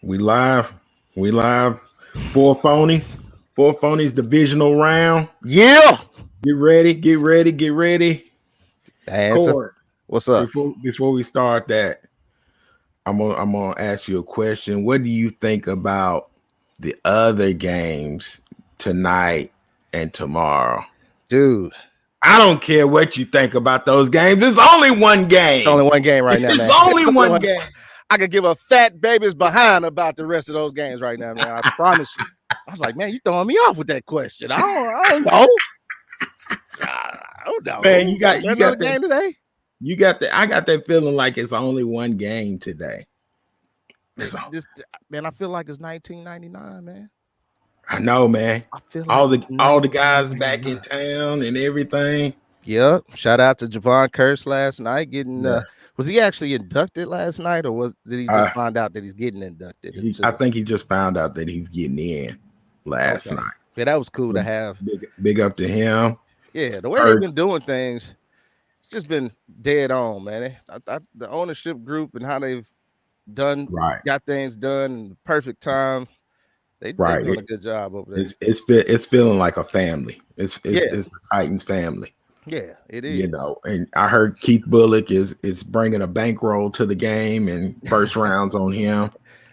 We live. We live. Four phonies. Four phonies divisional round. Yeah. Get ready. Get ready. Get ready. Answer. Cord. What's up? Before we start that, I'm gonna ask you a question. What do you think about the other games tonight and tomorrow? Dude, I don't care what you think about those games. It's only one it's only game. one game right now, It's man. only It's only one one. game. I could give a fat baby's behind about the rest of those games right now, man. I promise you. I was like, man, you throwing me off with that question. I don't know. I don't Man, know. you Is got there you another got that game today? you got that I got that feeling like it's only one game today. It's all, This man, I feel like it's 1999, man. I know, man. I feel like All it's the guys back in 1999. town and everything. Yep. Shout out to Javon Curse last night. Getting Yeah. was he actually inducted last night, or did he Uh just find out that he's getting inducted I into? think he just found out that he's getting in last Okay. night. Yeah, that was cool to So have. big up to him. Yeah, the way they've Heard been doing things, it's just been dead on, man. The ownership group and how they've done right, got things done in the perfect time. They right. doing a good job over there. It's feeling like a family. Yeah, It's the Titans family. yeah, it You is. know, and I heard Keith Bullock is bringing a bankroll to the game and first rounds on him.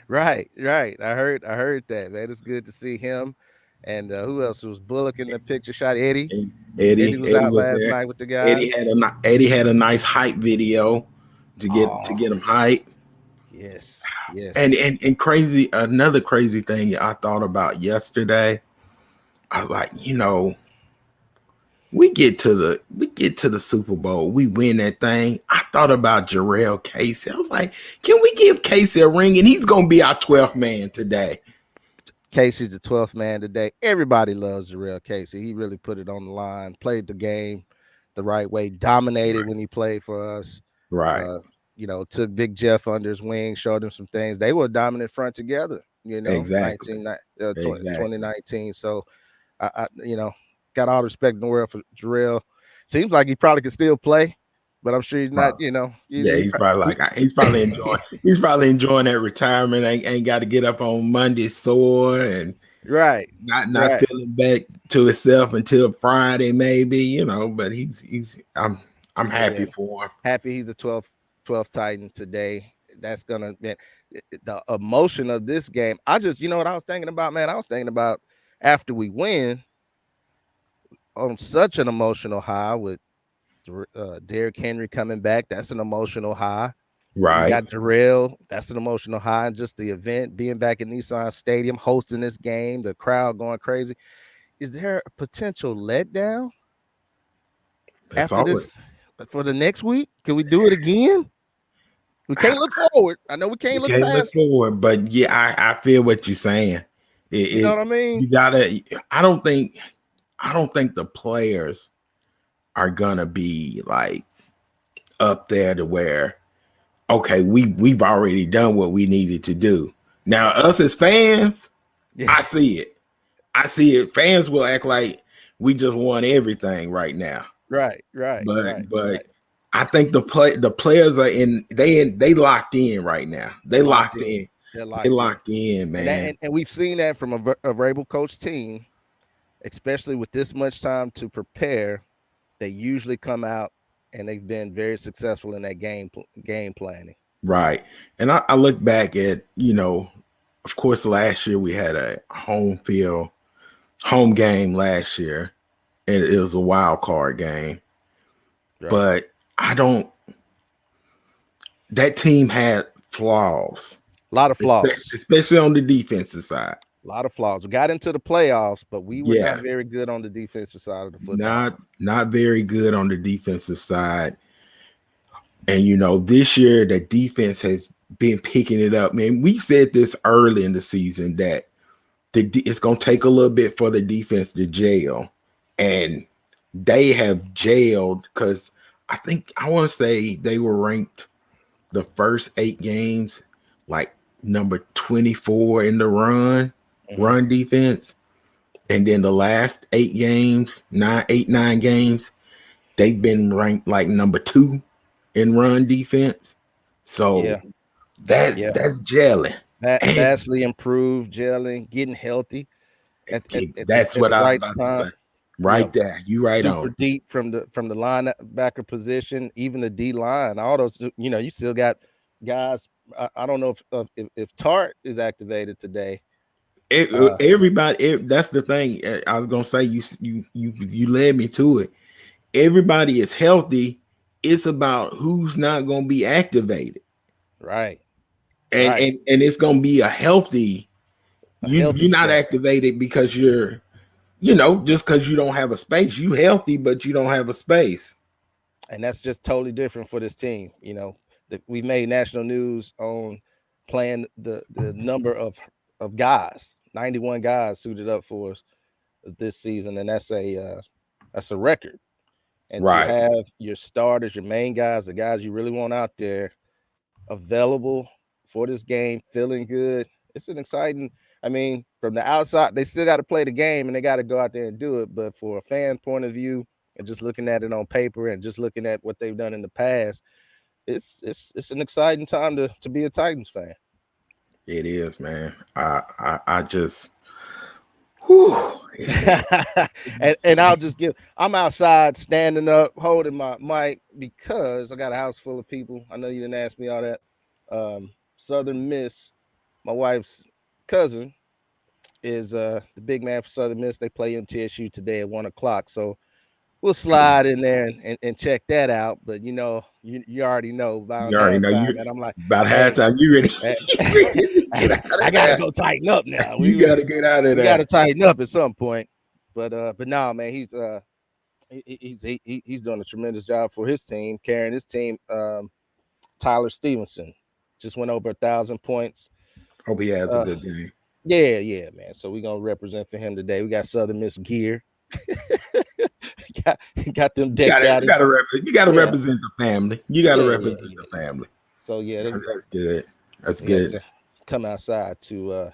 Right, right. I heard that, man. It's good to see him. And who else was Bullock in the picture shot? Eddie. And Eddie was Eddie out was last there. night with the guys. Eddie had a nice hype video to Oh, get him hype. yes, yes. And crazy, another crazy thing I thought about yesterday. I was like, we get to the Super Bowl, we win that thing. I thought about Jarrell Casey. I was like, can we give Casey a ring? And he's gonna be our 12th man today. Casey's the 12th man today. Everybody loves Jarrell Casey. He really put it on the line, played the game the right way, dominated when he played for us. Right. Uh, took Big Jeff under his wing, showed him some things. They were a dominant front together, Exactly. Exactly. 2019. So, got all the respect in the world for Jarrell. Seems like he probably could still play, but I'm sure he's not, Probably. Yeah, he, he's probably enjoying that retirement. Ain't got to get up on Monday sore and right, not right. feeling back to himself until Friday, maybe, but I'm happy Yeah. for him. Happy he's the 12th Titan today. That's gonna man, the emotion of this game. I just, what I was thinking about, man. I was thinking about after we win on such an emotional high with Derrick Henry coming back. That's an emotional high. You Right. got Jarrell. That's an emotional high. And just the event, being back in Nissan Stadium, hosting this game, the crowd going crazy. Is there a potential letdown That's after all. this for the next week? Can we do it again? We can't look forward. I know we You can't look can't look past. forward, but yeah, I feel what you're saying. You know what I mean? You gotta. I don't think the players are gonna be like up there to where okay, we've already done what we needed to do. Now us as fans, Yeah. I see it. I see it. Fans will act like we just won everything right now. Right, right, right, But right. I think the players are they locked in right now. They're They locked locked in. in. They're They locked in. locked in, And that man. and we've seen that from a variable coach team, especially with this much time to prepare. They usually come out and they've been very successful in that game planning. Right. And I look back at, of course last year we had a home game last year, and it was a wild card game. Right. But I don't that team had flaws, A lot of flaws. especially on the defensive side. A lot of flaws. We got into the playoffs, but we were not Yeah, very good on the defensive side of the football. not very good on the defensive side. And this year the defense has been picking it up. Man, we said this early in the season that it's going to take a little bit for the defense to jail, and they have jailed because I want to say they were ranked the first 8 games like number 24 in the run defense, and then the last 8 games, 9 games, they've been ranked like number 2 in run defense. So Yeah. that's gelling. And vastly improved, gelling, getting healthy that's at what the I was right about to say. time. You Right know, there. You right super on. deep from the linebacker position, even the D line. All those, you still got guys. I don't know if Tart is activated today. Everybody, that's the thing. I was gonna say you led me to it. Everybody is healthy. It's about who's not gonna be activated. Right, And right. and it's gonna be a healthy A healthy you're not squad. activated because you're just because you don't have a space. You healthy, but you don't have a space. And that's just totally different for this team. That we made national news on playing the number of guys, 91 guys suited up for us this season, and that's a record. And to Right. have your starters, your main guys, the guys you really want out there available for this game, feeling good. It's an exciting. I mean, from the outside, they still got to play the game and they got to go out there and do it. But for a fan point of view, and just looking at it on paper and just looking at what they've done in the past, it's an exciting time to be a Titans fan. It is, man. I just whew. and I'll just I'm outside standing up, holding my mic because I got a house full of people. I know you didn't ask me all that. Southern Miss, my wife's cousin, is the big man for Southern Miss. They play MTSU today at 1 o'clock. So we'll slide in there and check that out. But you already know about You already know halftime, you and I'm like, about hey, halftime. You ready? Get out I of gotta there. go tighten up now. You gotta get out of We gotta there. tighten up at some point. But no, man, he's doing a tremendous job for his team, carrying his team. Tyler Stevenson just went over 1,000 points. Hope he has a good game. Yeah, man. So we're gonna represent for him today. We got Southern Miss gear. got them decked out. You gotta Yeah, represent the family. You gotta represent the yeah. family. So yeah, That's good. That's we had good. to come outside to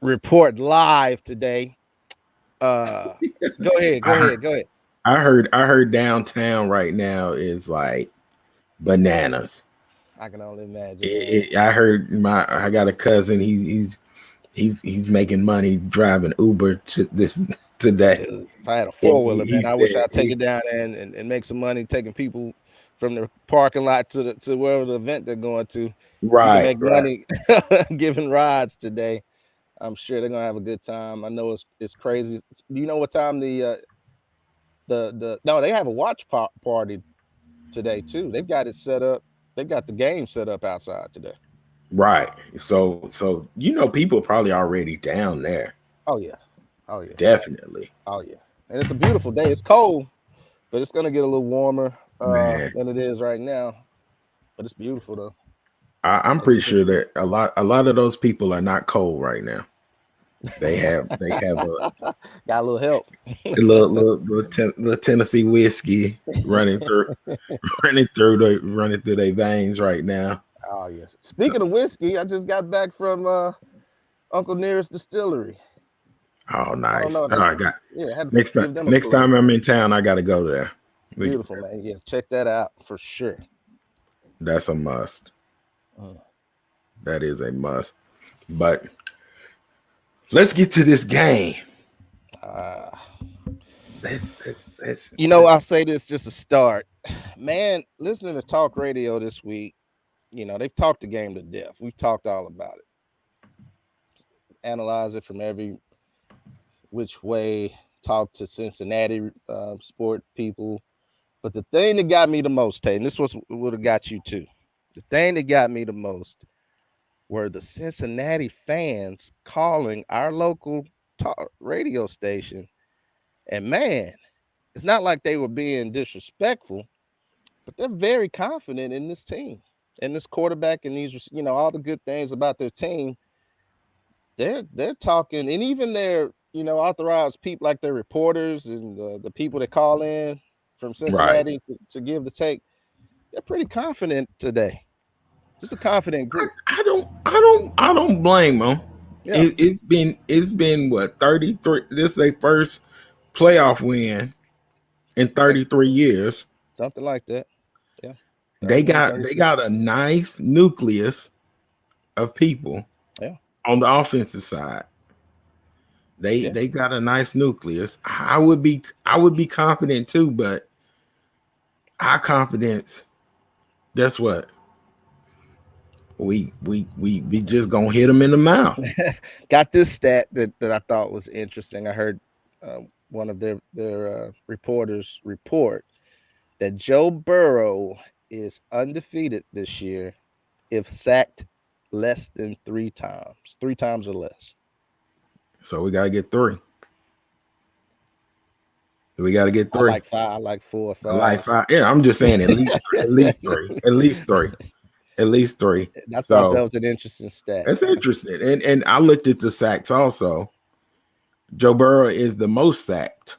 report live today. Go ahead. I heard downtown right now is like bananas. I can only imagine, man. I heard I got a cousin. He's making money driving Uber to this today. Dude, if I had a And four-wheeler, he man, I wish said I'd take it down there and make some money taking people from the parking lot to wherever the event they're going to. You can make right. money giving rides today. I'm sure they're gonna have a good time. I know it's crazy. Do you know what time no, they have a watch party today too. They've got it set up. They've got the game set up outside today. Right. So people probably already down there. Oh yeah. Oh yeah. Definitely. Oh yeah. And it's a beautiful day. It's cold, but it's gonna get a little warmer Man. than it is right now. But it's beautiful though. I'm pretty sure that a lot of those people are not cold right now. They have got a little help. a little Tennessee whiskey running through their veins right now. Oh yes. Speaking of whiskey, I just got back from Uncle Nearest Distillery. Oh, nice. Oh, I got had to next give them a next plug. time I'm in town, I got to go there. Beautiful, man. Yeah, check that out for sure. That's a must. That is a must. But let's get to this game. I'll say this just to start. Man, listening to talk radio this week, they've talked the game to death. We've talked all about it. Analyze it from every which way, talk to Cincinnati sport people. But the thing that got me the most, Tate, and this would have got you too. The thing that got me the most were the Cincinnati fans calling our local talk radio station. And man, it's not like they were being disrespectful, but they're very confident in this team and this quarterback and these, all the good things about their team. They're talking, and even their, authorized people like their reporters and the people that call in from Cincinnati to give the take. They're pretty confident today. It's a confident group. I don't blame them. Yeah. It's been what 33. This is their first playoff win in 33 years. Something like that. Yeah. They got a nice nucleus of people Yeah. on the offensive side. They Yeah. they got a nice nucleus. I would be confident too, but our confidence, that's what we just gonna hit them in the mouth. Got this stat that I thought was interesting. I heard one of their reporters report that Joe Burrow is undefeated this year if sacked less than three times or less. So we gotta get three. We gotta get I three. like five. I like 4 or I like 5. five. Yeah, I'm just saying at least three, at least three, at least three, at least three. I thought that So was an interesting stat. that's interesting. And I looked at the sacks also. Joe Burrow is the most sacked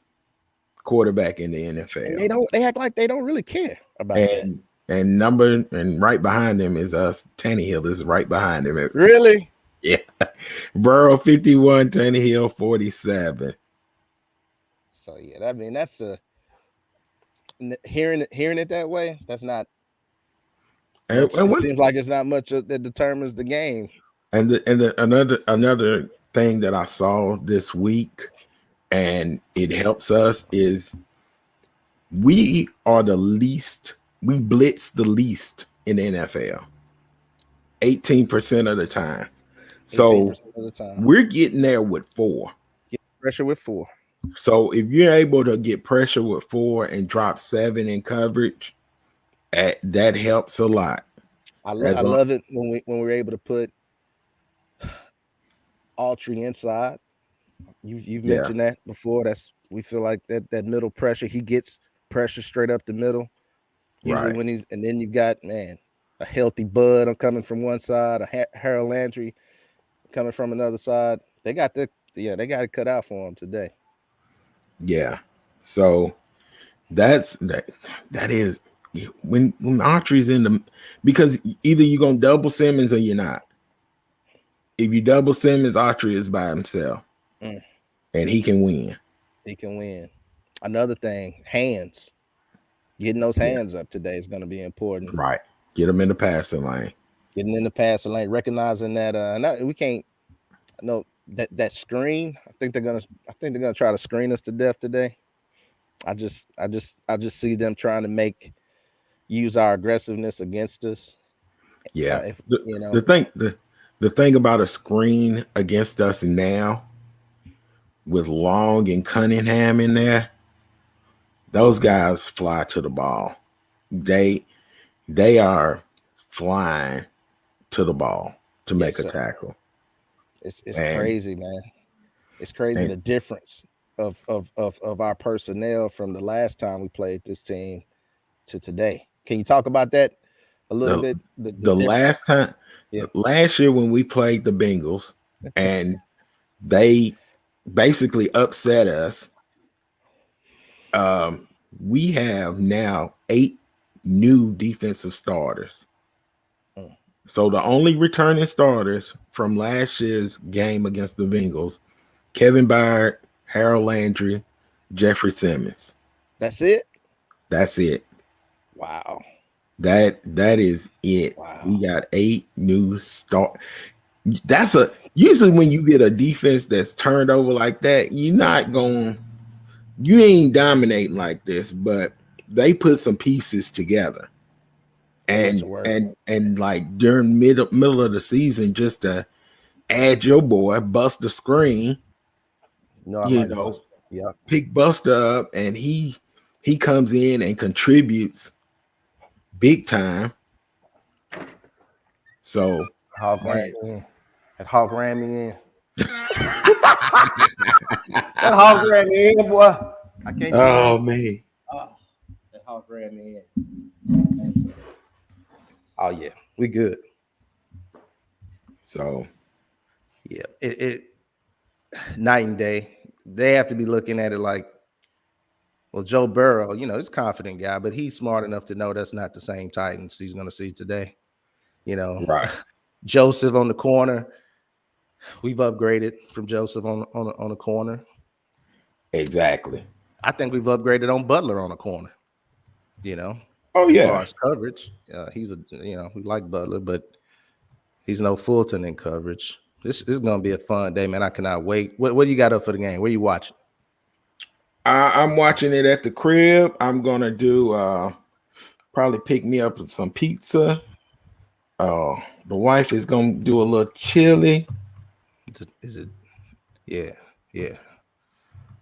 quarterback in the And NFL. they act like they don't really care about that. And right behind him is us. Tannehill is right behind him. Really? Yeah. Burrow 51, Tannehill 47. So yeah, I mean that's hearing it that way. That's not And, much. and It what seems like it's not much that determines the game. another thing that I saw this week, and it helps us, is we are the least, we blitz the least in the NFL. 18% of the time. So 18% of the time, we're getting there with four. get pressure with 4. So if you're able to get pressure with four and drop 7 in coverage, that helps a lot. I As long, love it when we're able to put Autry inside. You've yeah, mentioned that before. We feel like that middle pressure. He gets pressure straight up the middle. Usually right, when and then you got a healthy Bud coming from one side, Harold Landry coming from another side. They got they got it cut out for him today. yeah. So that is when Autry's in the, because either you're gonna double Simmons or you're not. If you double Simmons, Autry is by himself, Mm, and he can win. he can win. Another thing, hands. Getting those Yeah, hands up today is going to be important. right. Get him in the passing lane. Getting in the passing lane, recognizing that we can't. No, that screen. I think they're gonna try to screen us to death today. I just see them trying to use our aggressiveness against us. Yeah. If The, you know, the thing the thing about a screen against us now, with Long and Cunningham in there, those guys fly to the ball. They they are flying to the ball to yes, make a sir. tackle. It's And crazy, man. It's crazy and the difference of our personnel from the last time we played this team to today. Can you talk about that a little the bit? The the difference. last time, Yeah. last year when we played the Bengals and they basically upset us, um, we have now 8 new defensive starters. Mm. So the only returning starters from last year's game against the Bengals: Kevin Byard, Harold Landry, Jeffrey Simmons. That's it. That's it. Wow. That is it. We Wow. got 8 new start. That's a usually when you get a defense that's turned over like that, you ain't dominating like this, but they put some pieces together. They went to And work. and like during middle of the season, just to add your boy, bust the screen, I you like know, Buster. Yeah. pick Buster up, and he comes in and contributes big time. So, Hawk ran man, me in. That Hawk ran me in. That Hawk ran me in, boy. I can't deny oh it. man. Oh, that Hawk ran me in. Oh yeah, we good. So Yeah, it night and day. They have to be looking at it like, well, Joe Burrow, he's a confident guy, but he's smart enough to know that's not the same Titans he's going to see today. You know, right, Joseph on the corner. We've upgraded from Joseph on the corner. exactly. I think we've upgraded on Butler on the corner. You know, Oh as far yeah, as coverage, we like Butler, but He's no Fulton in coverage. This is gonna be a fun day, man. I cannot wait. What do you got up for the game? Where you watching? I'm watching it at the crib. I'm gonna do probably pick me up some pizza. The wife is gonna do a little chili. Is it? Yeah, yeah,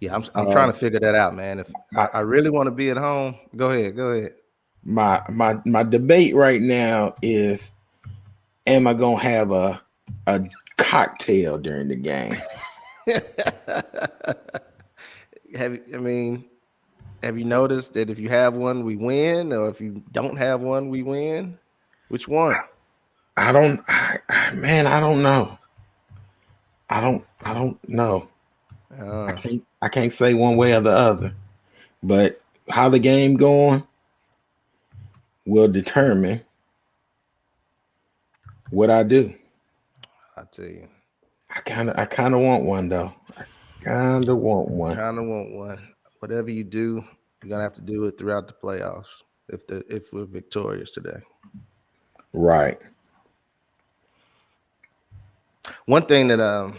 yeah. I'm Uh, trying to figure that out, man. If my I really want to be at home, go ahead, go ahead. my debate right now is: am I gonna have a cocktail during the game? I mean, have you noticed that if you have one, we win, or if you don't have one, we win? Which one? I don't, man. I don't know. I don't know. Uh, I can't say one way or the other. But how the game going will determine what I do. I tell you, I kind of want one though. Kind of want one. kind of want one. Whatever you do, you're gonna have to do it throughout the playoffs. If we're victorious today. Right. One thing that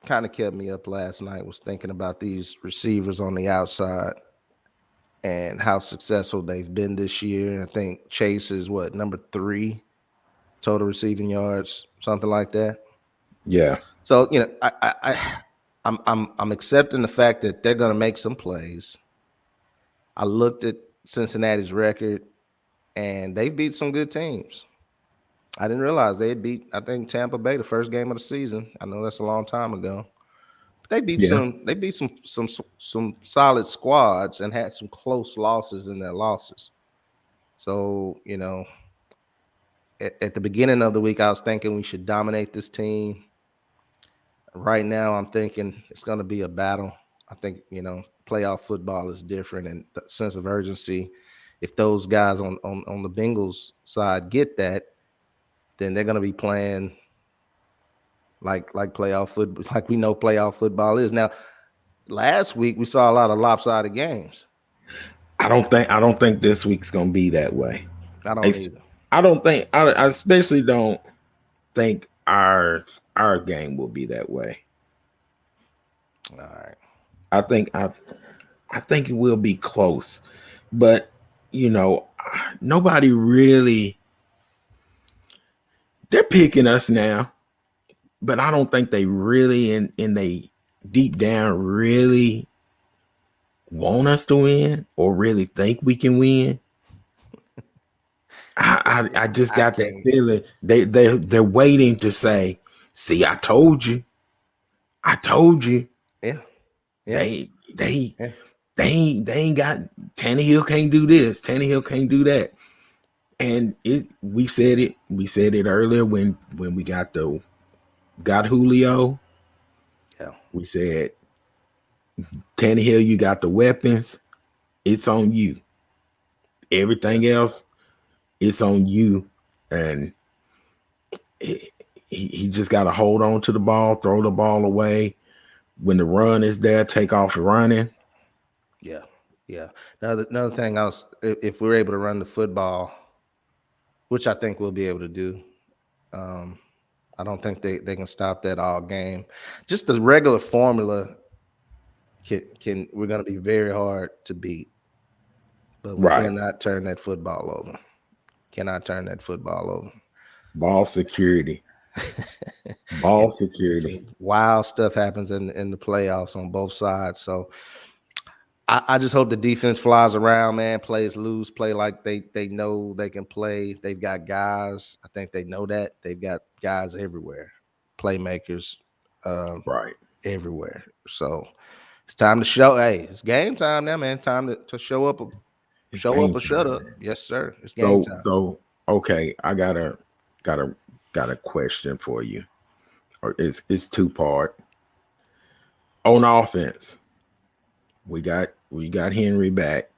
kind of kept me up last night was thinking about these receivers on the outside and how successful they've been this year. I think Chase is what, number 3 total receiving yards, something like that. Yeah. So I'm accepting the fact that they're going to make some plays. I looked at Cincinnati's record, and they've beat some good teams. I didn't realize they had beat, I think, Tampa Bay the first game of the season. I know that's a long time ago. But Yeah. they beat some solid squads and had some close losses in their losses. So, at the beginning of the week, I was thinking we should dominate this team. Right now, I'm thinking it's going to be a battle. I think, playoff football is different, and the sense of urgency. If those guys on the Bengals side get that, then they're going to be playing like playoff football, like we know playoff football is. Now, last week we saw a lot of lopsided games. I don't think this week's gonna be that way. I don't It's, either. I don't think I especially don't think our game will be that way. All right. I think I think it will be close, but you know, nobody really they're picking us now, but I don't think they really in they deep down really want us to win or really think we can win. I just I got that can't. feeling they're waiting to say, see, I told you, Yeah. Yeah. they they Yeah. they ain't got Tannehill can't do this, Tannehill can't do that. And we said it earlier when we got Julio. Yeah. We said, Tannehill, you got the weapons. It's on you. Yeah. Everything else, it's on you. And he, he just got to hold on to the ball, throw the ball away. When the run is there, take off running. Yeah. Yeah. Another thing, if we're able to run the football, which I think we'll be able to do. Um, I don't think they can stop that all game. Just the regular formula can we're going to be very hard to beat, but we Right. cannot turn that football over. Cannot turn that football over. Ball security. and, Ball and security. some wild stuff happens in the playoffs on both sides. So I just hope the defense flies around, man, plays loose, play like they know they can play. They've got guys. I think they know that. They've got guys everywhere, playmakers Right. everywhere. So it's time to show. Hey, it's game time now, man. Time to It's show up game or shut time, up. man. Yes, sir. It's game time. So okay, I got a got a question for you. Or it's two part. On offense, we got Henry back.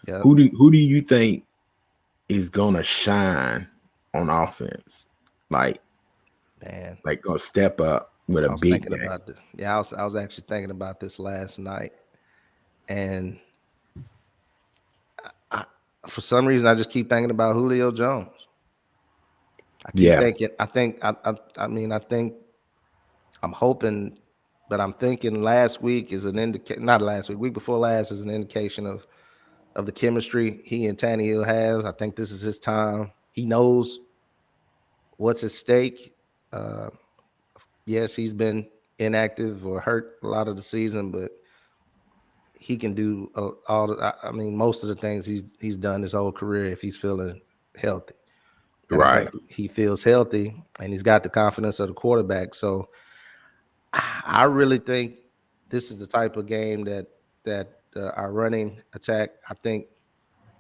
Yep, Who do you think is gonna shine on offense? Like man. gonna step up with a I was big thinking game. about the yeah. I was actually thinking about this last night, and I, for some reason I just keep thinking about Julio Jones. I keep Yeah. thinking. I mean, I think I'm hoping, but I'm thinking last week is an indication. Not last week, week before last is an indication of the chemistry he and Tannehill has. I think this is his time. He knows what's at stake. Uh, yes, he's been inactive or hurt a lot of the season, but he can do all. I mean, most of the things he's done his whole career if he's feeling healthy. And I think Right. he feels healthy, and he's got the confidence of the quarterback. So I really think this is the type of game that our running attack. I think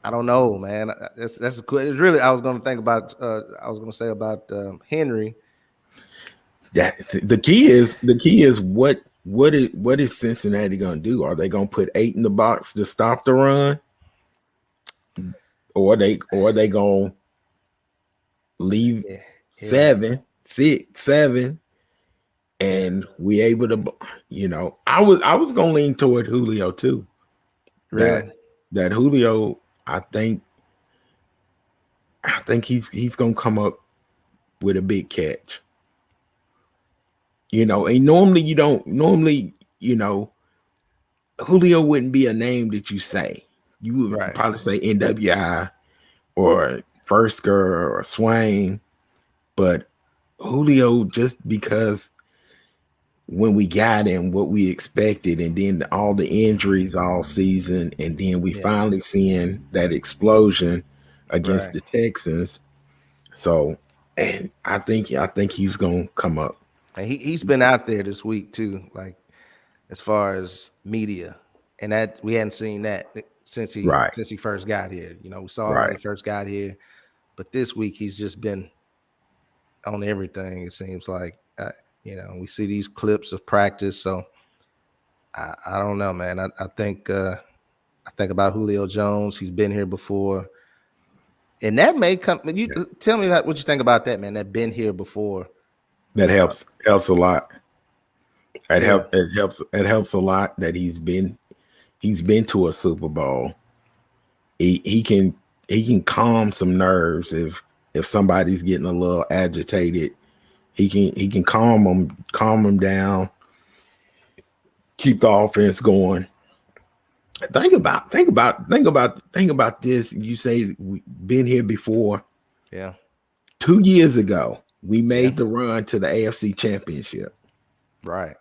I don't know, man. That's good. It's really I was going to think about. I was going to say about Henry. That the key is what is Cincinnati gonna do? Are they gonna put 8 in the box to stop the run, or they gonna leave Yeah, yeah, 7, 6, 7, yeah. and we able to, I was gonna lean toward Julio too. That Really, that Julio, I think he's gonna come up with a big catch. And normally you don't normally, Julio wouldn't be a name that you say. You would right? probably say NWI or Firsker or Swain, but Julio, just because when we got him, what we expected, and then all the injuries all season, and then we Yeah, finally seeing that explosion against right. the Texans. So, and I think he's gonna come up. And he's been out there this week too, like as far as media, and that we hadn't seen that Right, since he first got here. We saw him when right. he first got here, but this week he's just been on everything. It seems like we see these clips of practice. So I don't know, man. I think about Julio Jones. He's been here before, and that may come. You Yeah. tell me what you think about that, man. That been here before. That helps a lot. It Yeah, helps a lot that he's been to a Super Bowl. He can calm some nerves if somebody's getting a little agitated. He can calm them down, keep the offense going. Think about this. You say we've been here before. yeah, 2 years ago, we yeah. made the run to the AFC Championship. Right,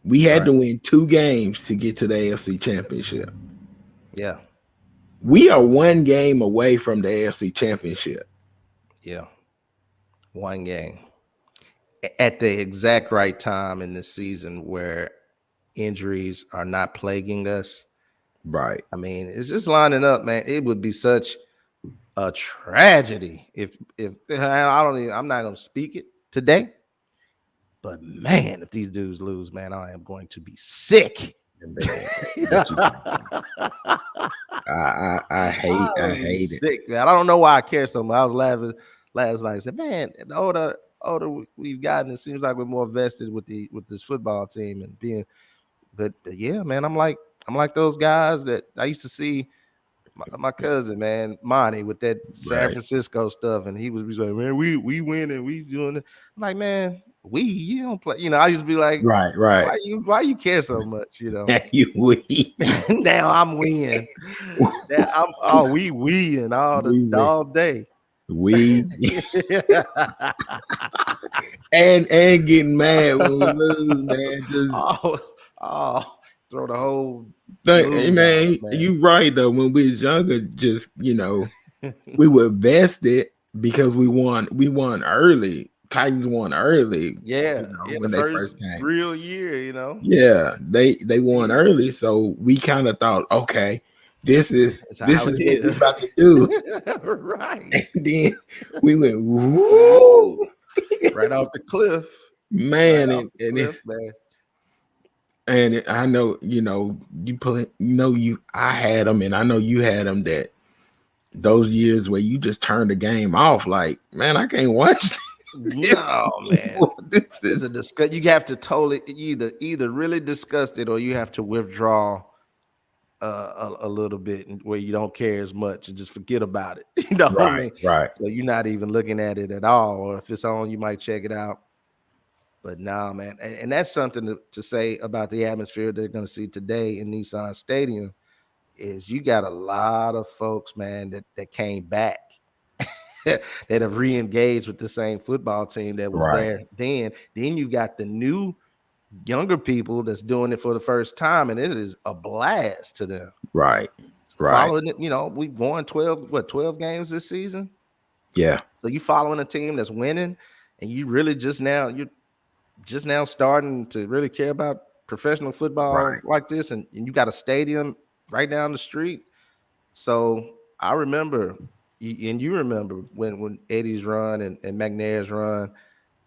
We had right. to win 2 games to get to the AFC Championship. Yeah, We are 1 game away from the AFC Championship. yeah. One game at the exact right time in this season where injuries are not plaguing us. Right. I mean, it's just lining up, man. It would be such a tragedy if I don't even, I'm not going to speak it today, but man, if these dudes lose, man, I am going to be sick. Man, what you I hate I I would be hate it. sick, man. I don't know why I care so much. I was laughing last night. I said, man, the older we've gotten, it seems like we're more vested with this football team and being. But yeah, man, I'm like those guys that I used to see. My cousin, man, Monty, with that San Right. Francisco stuff, and he was like, man, we win and we doing it. I'm like, man, you don't play. I used to be like, Right. Right. why you care so much, You we Now I'm win. Now we and we all day. we and getting mad when we lose, man. Just oh, oh, throw the whole Hey, mood off, man, man. you right though. When we was younger, just we were vested because we won early. Titans won early, Yeah, yeah, the when they first first came. real year, Yeah, they won Yeah, early, so we kind of thought, okay, this is that's this how it is what we is. about to do. Right. And then we went, woo, Woo! Right off the cliff. Right man, off the and cliff, it's man. I know, you pull it, I had them, and I know you had them, that those years where you just turn the game off, like, man, I can't watch this No, man. anymore. This It's a is disgust. You have to totally either really disgust it or you have to withdraw a little bit, where you don't care as much and just forget about it. You know what I Right, mean? right, So you're not even looking at it at all, or if it's on, you might check it out. But nah, man, and that's something to say about the atmosphere they're going to see today in Nissan Stadium. Is you got a lot of folks, man, that came back, that have re-engaged with the same football team that was right, there then. Then you got the new younger people that's doing it for the first time, and it is a blast to them. right, right. Following it, we've won 12 games this season. Yeah, So you following a team that's winning, and you're just now starting to really care about professional football right, like this, and you got a stadium right down the street. So I remember, and you remember when Eddie's run and McNair's run,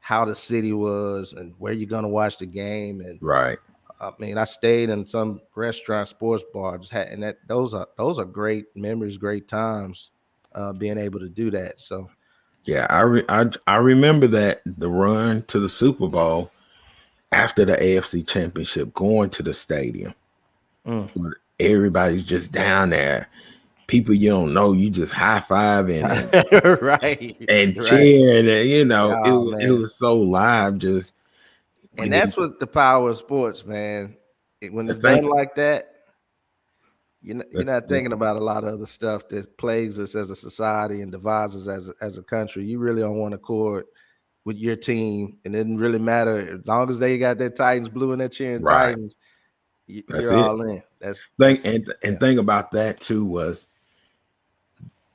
how the city was and where you're gonna watch the game. And right. I mean, I stayed in some restaurant, sports bar, and those are great memories, great times, being able to do that. So Yeah, I remember that the run to the Super Bowl after the AFC Championship, going to the stadium. mm. Where everybody's just down there. People you don't know, you just high fiving Right, and right. cheering, and Oh it man, was so live. Just and when they that's what the power of sports, man. When the it's done thing, like that, you're the, not the, thinking about a lot of other stuff that plagues us as a society and divides us as a country. You really on one accord with your team, and it didn't really matter as long as they got their Titans blue and their cheering right. Titans. That's You're it. all in. Thing That's and yeah. thing about that too was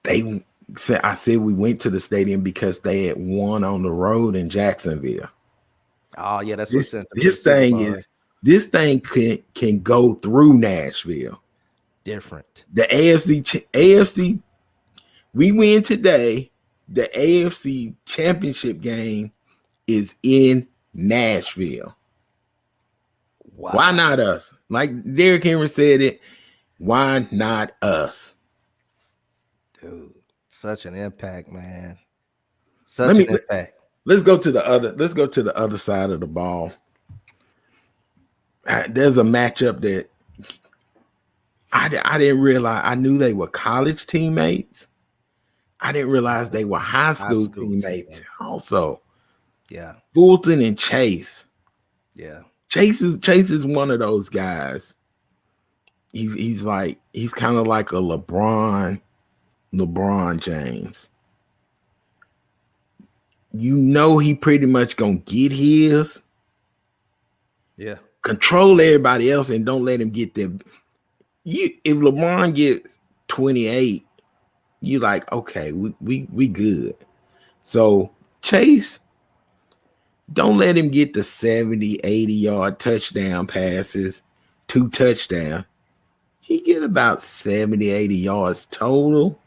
they said I said we went to the stadium because they had won on the road in Jacksonville. Oh yeah, that's what This sent them to the this Super thing Bowl, right? is this thing can go through Nashville. Different. The AFC we win today. The AFC championship game is in Nashville. Why Wow, not us? Like Derrick Henry said it. Why not us? dude, such an impact, man. Let Such me an impact. let's go to the other side of the ball. There's a matchup that I didn't realize. I knew they were college teammates. I didn't realize they were high High school school teammates teammates. also. Yeah, Fulton and Chase. yeah, Chase is one of those guys. He's kind of like a LeBron James. He pretty much gonna get his, yeah. control everybody else, and don't let him get them. If LeBron get 28, you like, okay, we good. So Chase, don't let him get the 70, 80-yard touchdown passes, 2 touchdowns. He get about 70, 80 yards total.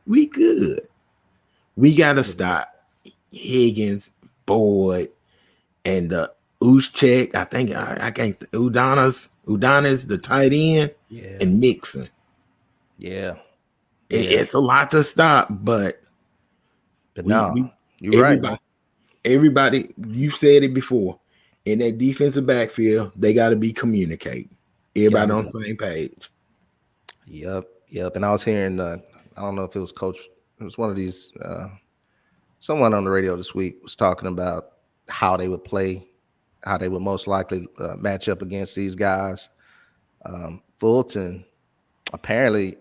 We good. We gotta stop Higgins, Boyd, and Ushchek. I think I can't. Udonis, the tight end, Yeah, and Mixon. yeah, yeah. It's a lot to stop, but But we no, we you're right, man. everybody. You said it before. In that defensive backfield, they got to be communicating. Got Everybody on the to. same page. Yep, yep. And I was hearing, I don't know if it was Coach, it was one of these, someone on the radio this week was talking about how they would play, how they would most likely match up against these guys. Fulton, apparently,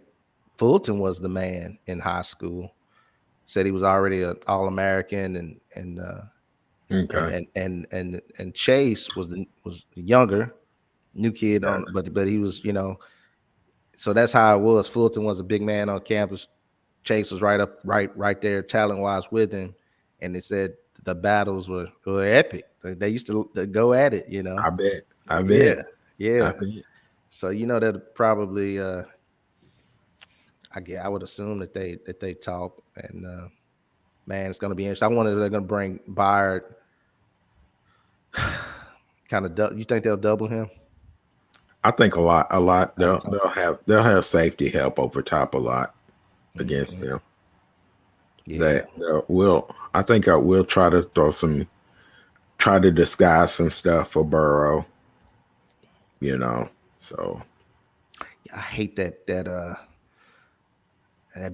Fulton was the man in high school. Said he was already an All American, Okay. and Chase was younger, new kid Got on, but he was, so that's how it was. Fulton was a big man on campus. Chase was right there, talent wise with him, and they said the battles were epic. They used to go at it, I bet. I bet. Yeah, I yeah. bet. So that probably, I would assume that they talk, and man, it's going to be interesting. I wonder if they're going to bring Byard. Kind of, you think they'll double him? I think a lot. A lot. Same They'll have safety help over top a lot against Mhm. him. Yeah, That will. I think I will try to disguise some stuff for Burrow. So yeah. I hate that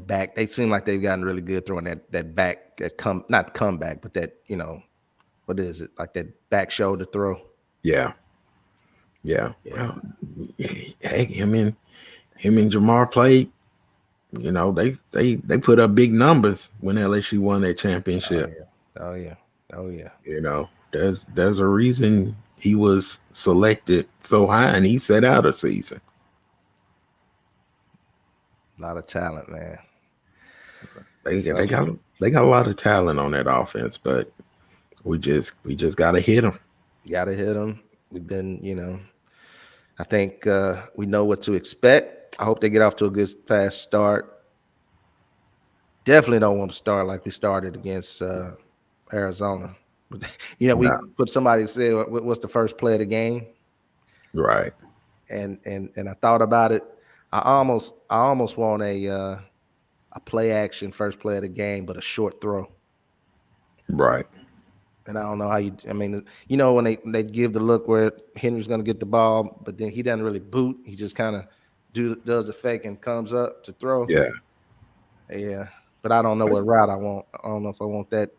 back. They seem like they've gotten really good throwing that back not comeback, but that what is it, like that back shoulder throw? Yeah, yeah. Yeah. Well, hey, him and Jamar played. They put up big numbers when LSU won that Oh championship. yeah. Oh yeah. Oh yeah. There's a reason he was selected so high, and he set out a season. A lot of talent, man. They So they got they got a lot of talent on that offense, but we just gotta hit them. you gotta hit them. We've been, I think we know what to expect. I hope they get off to a good fast start. Definitely don't want to start like we started against Arizona. We Nah, put somebody said, What's the first play of the game?" right, And I thought about it. I almost want a play action first play of the game, but a short throw. right. And I don't know how you. I mean, when they give the look where Henry's going to get the ball, but then he doesn't really boot. He just kind of does a fake and comes up to throw. Yeah, Yeah, but I don't know what route I want. I don't know if I want that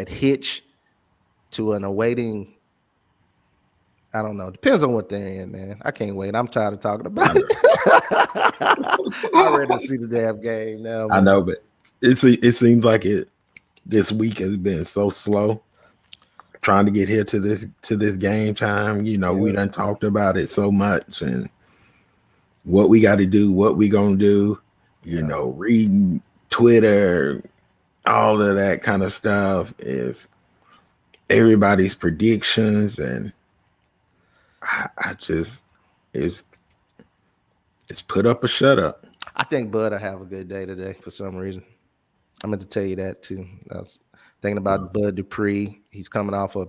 hitch to an awaiting. I don't know. Depends on what they're in, man. I can't wait. I'm tired of talking I about it. know. I'm ready to see the damn game now, I man. know, but it seems like it. This week has been so slow. Trying to get here to this game time. We Yeah, done talked about it so much, and what we got to do, what we gonna do. yeah. Reading Twitter, all of that kind of stuff is everybody's predictions, and I just it's it's put up or shut up. I think Bud will have a good day today for some reason. I meant to tell you that too. I was thinking about Bud Dupree. He's coming off a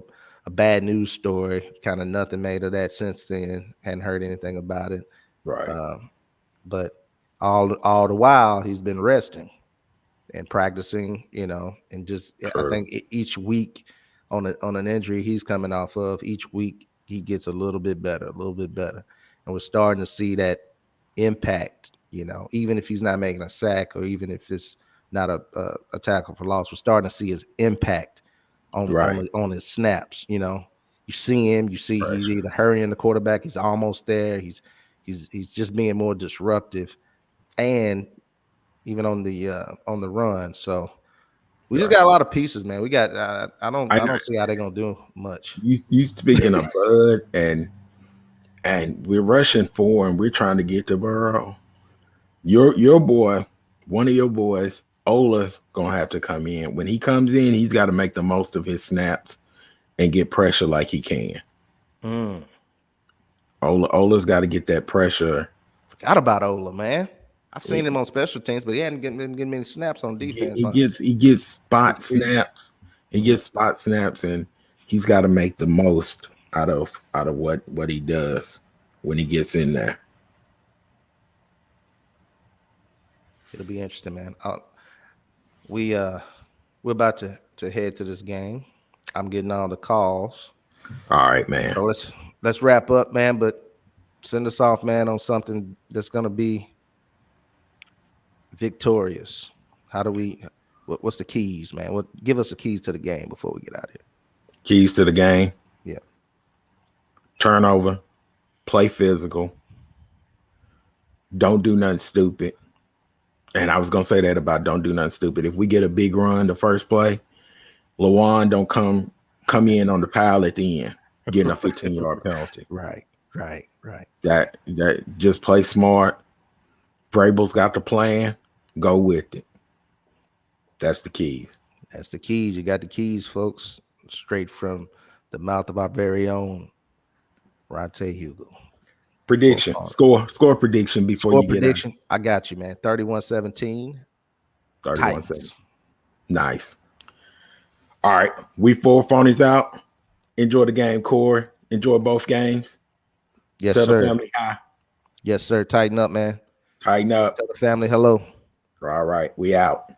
bad news story. Kind of nothing made of that since then. Hadn't heard anything about it. Right. But all the while he's been resting and practicing, and just I True. think each week on an injury he's coming off of, each week he gets a little bit better, and we're starting to see that impact. Even if he's not making a sack or even if it's not a tackle for loss, we're starting to see his impact Right. on his snaps. You see him, you see Right. he's either hurrying the quarterback, he's almost there, he's just being more disruptive, and even on the run. So we just Right. got a lot of pieces, man. We got I I know don't see how they're gonna do much. you speaking of Bud, and we're rushing for him. We're trying to get to Burrow. Your boy, one of your boys, Ola's gonna have to come in. When he comes in, he's got to make the most of his snaps and get pressure like he can. Mm. Ola's got to get that pressure. Forgot about Ola, man. I've He, seen him on special teams, but he hadn't been getting many snaps on defense. he gets This spot season. snaps. He gets spot snaps, and he's got to make the most out of what he does when he gets in there. It'll be interesting, man. We're about to head to this game. I'm getting all the calls, All right, man. so let's wrap up, man. But send us off, man, on something that's gonna be victorious. How do we? What's the keys, man? Give us the keys to the game before we get out of here. Keys to the game: Yeah, turnover, play physical, don't do nothing stupid. And I was gonna say that about don't do nothing stupid. If we get a big run the first play, Lawan don't come in on the pile at the end, getting a 15-yard penalty. right, right. That just play smart. Vrabel's got the plan. Go with it. That's the keys. That's the keys. You got the keys, folks. Straight from the mouth of our very own Rante Hugo. Prediction. Score prediction before Score you get out. prediction. I got you, man. 31-17. 31-7. Nice. All right. We 4 phonies out. Enjoy the game, Corey. Enjoy both games. Yes, Tell sir. the family hi. Yes, sir. Tighten up, man. Tighten up. Tell the family hello. All right. We out.